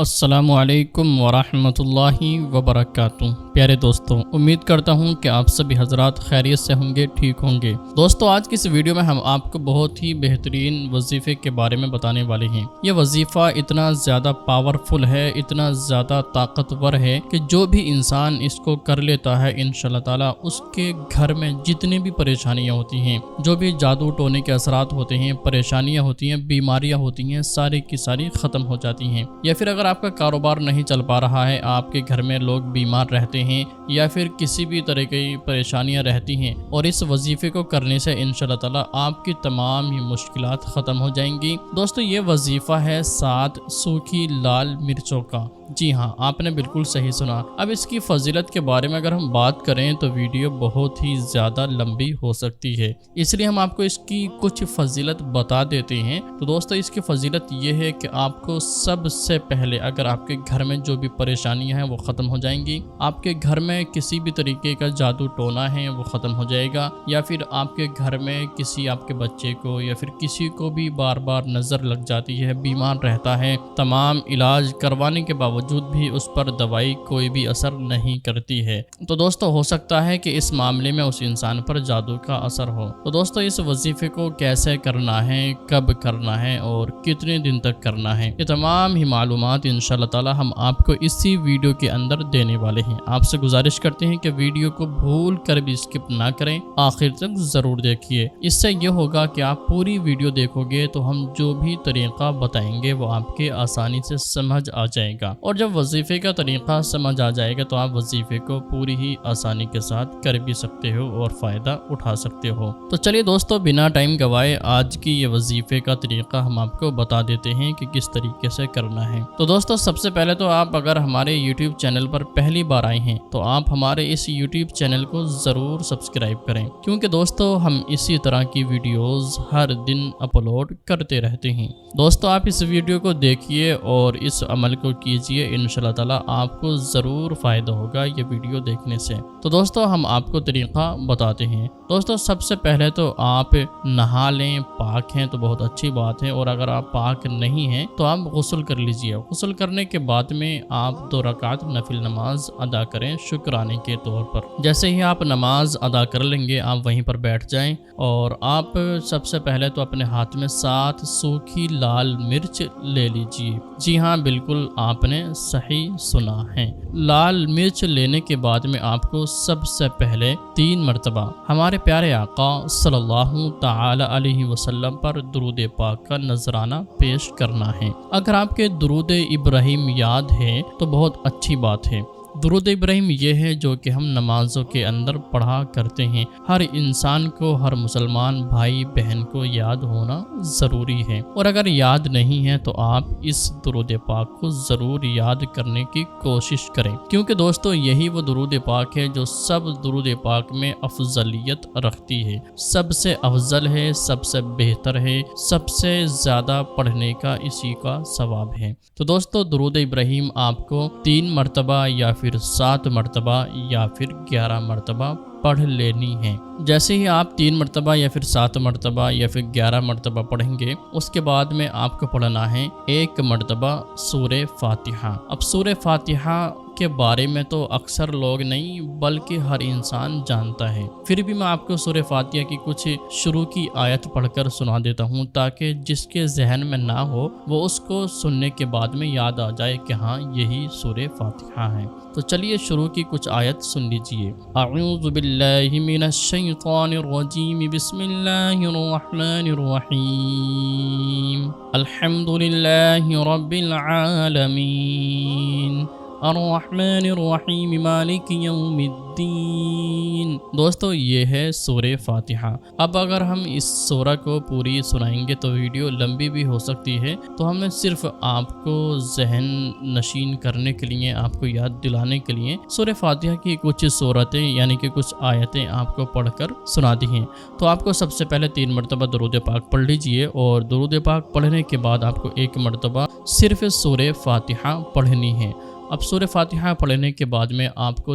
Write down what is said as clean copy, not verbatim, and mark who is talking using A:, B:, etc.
A: السلام علیکم ورحمۃ اللہ وبرکاتہ۔ پیارے دوستوں، امید کرتا ہوں کہ آپ سبھی حضرات خیریت سے ہوں گے، ٹھیک ہوں گے۔ دوستوں، آج کی اس ویڈیو میں ہم آپ کو بہت ہی بہترین وظیفے کے بارے میں بتانے والے ہیں۔ یہ وظیفہ اتنا زیادہ پاورفل ہے، اتنا زیادہ طاقتور ہے کہ جو بھی انسان اس کو کر لیتا ہے انشاءاللہ تعالی اس کے گھر میں جتنی بھی پریشانیاں ہوتی ہیں، جو بھی جادو ٹونے کے اثرات ہوتے ہیں، پریشانیاں ہوتی ہیں، بیماریاں ہوتی ہیں، ساری کی ساری ختم ہو جاتی ہیں۔ یا پھر اگر آپ کا کاروبار نہیں چل پا رہا ہے، آپ کے گھر میں لوگ بیمار رہتے ہیں یا پھر کسی بھی طرح کی پریشانیاں رہتی ہیں، اور اس وظیفے کو کرنے سے انشاءاللہ تعالی آپ کی تمام ہی مشکلات ختم ہو جائیں گی۔ دوستو، یہ وظیفہ ہے 7 سوکھی لال مرچوں کا۔ جی ہاں، آپ نے بالکل صحیح سنا۔ اب اس کی فضیلت کے بارے میں اگر ہم بات کریں تو ویڈیو بہت ہی زیادہ لمبی ہو سکتی ہے، اس لیے ہم آپ کو اس کی کچھ فضیلت بتا دیتے ہیں۔ تو دوستو، اس کی فضیلت یہ ہے کہ آپ کو سب سے پہلے اگر آپ کے گھر میں جو بھی پریشانیاں ہیں وہ ختم ہو جائیں گی، آپ کے گھر میں کسی بھی طریقے کا جادو ٹونا ہے وہ ختم ہو جائے گا، یا پھر آپ کے گھر میں کسی آپ کے بچے کو یا پھر کسی کو بھی بار بار نظر لگ جاتی ہے، بیمار رہتا ہے، تمام علاج کروانے کے باوجود بھی اس پر دوائی کوئی بھی اثر نہیں کرتی ہے، تو دوستو ہو سکتا ہے کہ اس معاملے میں اس انسان پر جادو کا اثر ہو۔ تو دوستو، اس وظیفے کو کیسے کرنا ہے، کب کرنا ہے اور کتنے دن تک کرنا ہے، یہ تمام ہی معلومات انشاءاللہ تعالی ہم آپ کو اسی ویڈیو کے اندر دینے والے ہیں۔ آپ سے گزارش کرتے ہیں کہ ویڈیو کو بھول کر بھی اسکپ نہ کریں، آخر تک ضرور دیکھیے۔ اس سے یہ ہوگا کہ آپ پوری ویڈیو دیکھو گے تو ہم جو بھی طریقہ بتائیں گے وہ آپ کے آسانی سے سمجھ آ جائے گا، اور جب وظیفے کا طریقہ سمجھ آ جائے گا تو آپ وظیفے کو پوری ہی آسانی کے ساتھ کر بھی سکتے ہو اور فائدہ اٹھا سکتے ہو۔ تو چلیے دوستو، بنا ٹائم گوائے آج کی یہ وظیفے کا طریقہ ہم آپ کو بتا دیتے ہیں کہ کس طریقے سے کرنا ہے۔ تو دوستو، سب سے پہلے تو آپ اگر ہمارے YouTube چینل پر پہلی بار آئے ہیں تو آپ ہمارے اس YouTube چینل کو ضرور سبسکرائب کریں، کیونکہ دوستو ہم اسی طرح کی ویڈیوز ہر دن اپلوڈ کرتے رہتے ہیں۔ دوستو، آپ اس ویڈیو کو دیکھیے اور اس عمل کو کیجئے، انشاءاللہ تعالی آپ کو ضرور فائدہ ہوگا یہ ویڈیو دیکھنے سے۔ تو دوستو، ہم آپ کو طریقہ بتاتے ہیں۔ دوستو، سب سے پہلے تو آپ نہا لیں، پاک ہیں تو بہت اچھی بات ہے، اور اگر آپ پاک نہیں ہیں تو آپ غسل کر لیجئے۔ غسل کرنے کے بعد میں آپ 2 رکعت نفل نماز ادا کریں شکرانے کے طور پر۔ جیسے ہی آپ نماز ادا کر لیں گے آپ وہیں پر بیٹھ جائیں، اور آپ سب سے پہلے تو اپنے ہاتھ میں 7 سوکھی لال مرچ لے لیجئے۔ جی ہاں، بالکل آپ نے صحیح سنا ہے۔ لال مرچ لینے کے بعد میں آپ کو سب سے پہلے 3 مرتبہ ہمارے پیارے آقا صلی اللہ تعالی علیہ وسلم پر درود پاک کا نذرانہ پیش کرنا ہے۔ اگر آپ کے درود ابراہیم یاد ہے تو بہت اچھی بات ہے۔ درود ابراہیم یہ ہے جو کہ ہم نمازوں کے اندر پڑھا کرتے ہیں، ہر انسان کو، ہر مسلمان بھائی بہن کو یاد ہونا ضروری ہے، اور اگر یاد نہیں ہے تو آپ اس درود پاک کو ضرور یاد کرنے کی کوشش کریں، کیونکہ دوستو یہی وہ درود پاک ہے جو سب درود پاک میں افضلیت رکھتی ہے، سب سے افضل ہے، سب سے بہتر ہے، سب سے زیادہ پڑھنے کا اسی کا ثواب ہے۔ تو دوستو، درود ابراہیم آپ کو 3 مرتبہ یا پھر 7 مرتبہ یا پھر 11 مرتبہ پڑھ لینی ہے۔ جیسے ہی آپ 3 مرتبہ یا پھر 7 مرتبہ یا پھر 11 مرتبہ پڑھیں گے، اس کے بعد میں آپ کو پڑھنا ہے 1 مرتبہ سورہ فاتحہ۔ اب سورہ فاتحہ کے بارے میں تو اکثر لوگ نہیں بلکہ ہر انسان جانتا ہے، پھر بھی میں آپ کو سورہ فاتحہ کی کچھ شروع کی آیت پڑھ کر سنا دیتا ہوں، تاکہ جس کے ذہن میں نہ ہو وہ اس کو سننے کے بعد میں یاد آ جائے کہ ہاں یہی سورہ فاتحہ ہے۔ تو چلیے شروع کی کچھ آیت سن لیجئے۔ اعوذ باللہ من الشیطان الرجیم، بسم اللہ الرحمن الرحیم، الحمد للہ رب العالمین، الرحمن الرحیم، مالک یوم الدین۔ دوستو، یہ ہے سورہ فاتحہ۔ اب اگر ہم اس سورہ کو پوری سنائیں گے تو ویڈیو لمبی بھی ہو سکتی ہے، تو ہمیں صرف آپ کو ذہن نشین کرنے کے لیے، آپ کو یاد دلانے کے لیے سورہ فاتحہ کی کچھ سورتیں یعنی کہ کچھ آیتیں آپ کو پڑھ کر سنا دی ہیں۔ تو آپ کو سب سے پہلے 3 مرتبہ درود پاک پڑھ لیجئے، اور درود پاک پڑھنے کے بعد آپ کو 1 مرتبہ صرف سورہ فاتحہ پڑھنی ہے۔ اب سورہ فاتحہ پڑھنے کے بعد میں آپ کو